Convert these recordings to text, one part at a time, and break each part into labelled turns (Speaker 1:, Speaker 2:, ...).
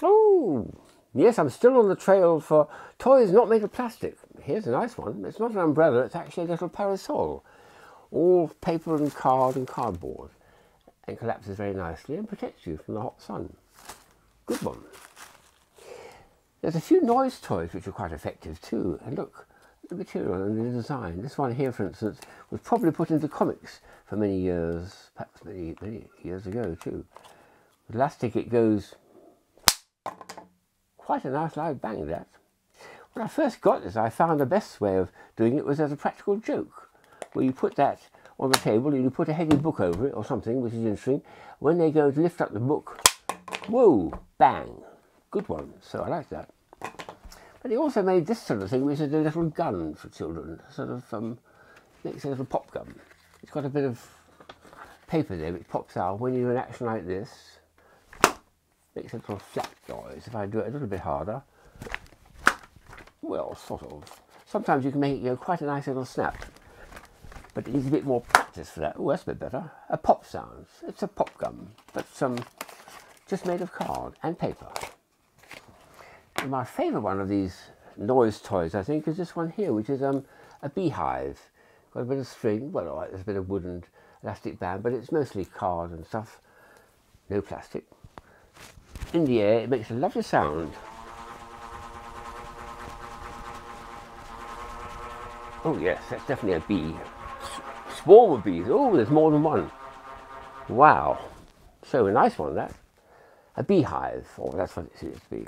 Speaker 1: Oh, yes, I'm still on the trail for toys not made of plastic. Here's a nice one. It's not an umbrella, it's actually a little parasol. All paper and card and cardboard. And collapses very nicely and protects you from the hot sun. Good one. There's a few noise toys which are quite effective too. And look, the material and the design. This one here, for instance, was probably put into comics for many years, perhaps many years ago too. With elastic it goes quite a nice loud bang, that. When I first got this, I found the best way of doing it was as a practical joke, where you put that on the table and you put a heavy book over it or something, which is interesting. When they go to lift up the book, whoa, bang. Good one. So I like that. But he also made this sort of thing, which is a little gun for children, sort of makes a little pop gun. It's got a bit of paper there which pops out when you do an action like this. Makes a little flap noise. If I do it a little bit harder, well, sort of. Sometimes you can make it go quite a nice little snap, but it needs a bit more practice for that. Oh, that's a bit better. A pop sound. It's a pop gun, but just made of card and paper. And my favourite one of these noise toys, I think, is this one here, which is a beehive. Got a bit of string. Well, all right, there's a bit of wood and elastic band, but it's mostly card and stuff. No plastic. In the air, it makes a lovely sound. Oh yes, that's definitely a bee. Swarm of bees. Oh, there's more than one. Wow. So a nice one, that. A beehive. Oh, that's what it seems to be.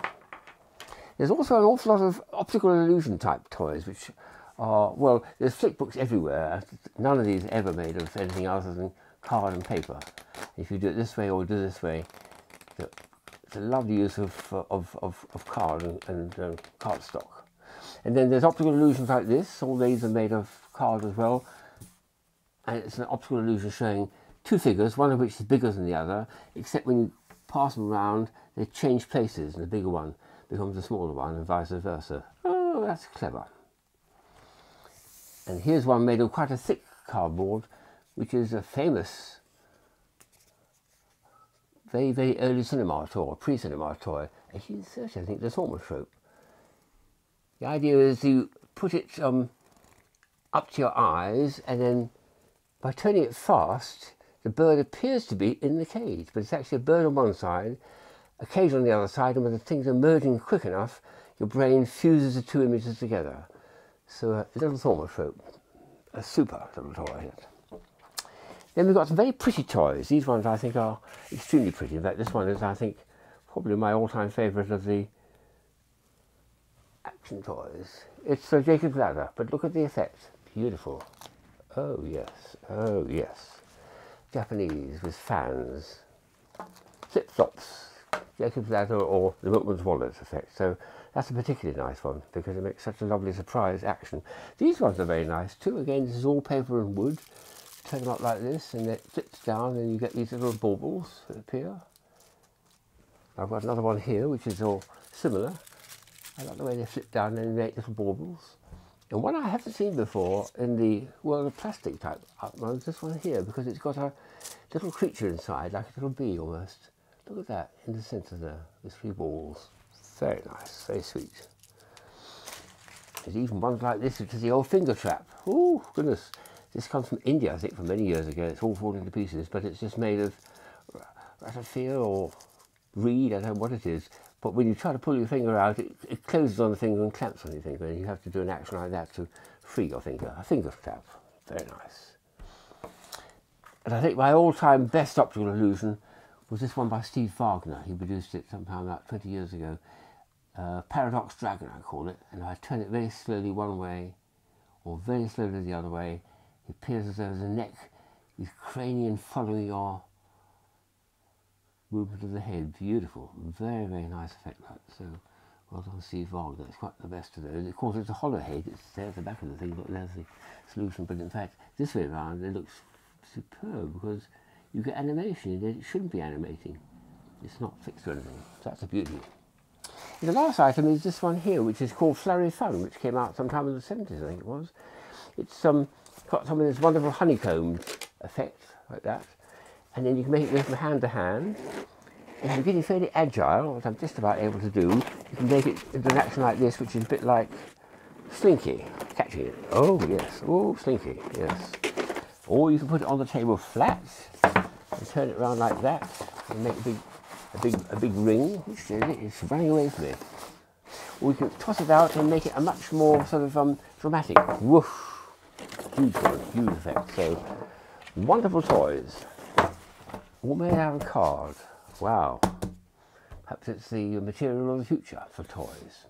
Speaker 1: There's also an awful lot of optical illusion type toys, which are, well, there's flick books everywhere. None of these are ever made of anything other than card and paper. If you do it this way or do it this way, it's a lovely use of card and cardstock. And then there's optical illusions like this. All these are made of card as well. And it's an optical illusion showing two figures, one of which is bigger than the other, except when you pass them around, they change places, and the bigger one becomes the smaller one, and vice versa. Oh, that's clever. And here's one made of quite a thick cardboard, which is a famous, very, very early cinema toy, pre-cinema toy, 1830, I think, the Torment Trope. The idea is you put it up to your eyes, and then by turning it fast, the bird appears to be in the cage, but it's actually a bird on one side, a cage on the other side, and when the things are merging quick enough, your brain fuses the two images together. So a little Torment Trope, a super little toy. Then we've got some very pretty toys. These ones I think are extremely pretty. In fact, this one is, I think, probably my all-time favourite of the action toys. It's a Jacob's Ladder, but look at the effect. Beautiful. Oh yes, oh yes. Japanese with fans. Flip-flops. Jacob's Ladder or the Milkman's Wallet effect. So that's a particularly nice one because it makes such a lovely surprise action. These ones are very nice too. Again, this is all paper and wood. Turn them up like this and it flips down and you get these little baubles that appear. I've got another one here which is all similar. I like the way they flip down and make little baubles. And one I haven't seen before in the world of plastic type ones, this one here, because it's got a little creature inside, like a little bee almost. Look at that, in the centre there, with three balls. Very nice, very sweet. There's even ones like this, which is the old finger trap. Oh, goodness. This comes from India, I think, from many years ago. It's all falling to pieces, but it's just made of ratafia or reed, I don't know what it is. But when you try to pull your finger out, it closes on the finger and clamps on your finger, and you have to do an action like that to free your finger. A finger trap. Very nice. And I think my all-time best optical illusion was this one by Steve Wagner. He produced it sometime about 20 years ago. Paradox Dragon, I call it. And I turn it very slowly one way, or very slowly the other way. It appears as though the neck is cranium following your movement of the head. Beautiful. Very, very nice effect. Like. So, well done, Steve Wagner. It's quite the best of those. Of course, it's a hollow head. It's there at the back of the thing, but there's the solution. But in fact, this way around, it looks superb because you get animation. It shouldn't be animating. It's not fixed or anything. So that's a beauty. And the last item is this one here, which is called Flurry Fun, which came out sometime in the 70s, I think it was. It's got some of this wonderful honeycomb effect, like that. And then you can make it go from hand to hand. if you're getting fairly agile, as I'm just about able to do, you can make it into an action like this, which is a bit like Slinky, catching it. Oh yes, oh Slinky, yes. Or you can put it on the table flat and turn it around like that and make a big ring, which is running away from it. Or we can toss it out and make it a much more sort of dramatic. Woof! Huge one, huge effect. So, wonderful toys. All made out of card. Wow. Perhaps it's the material of the future for toys.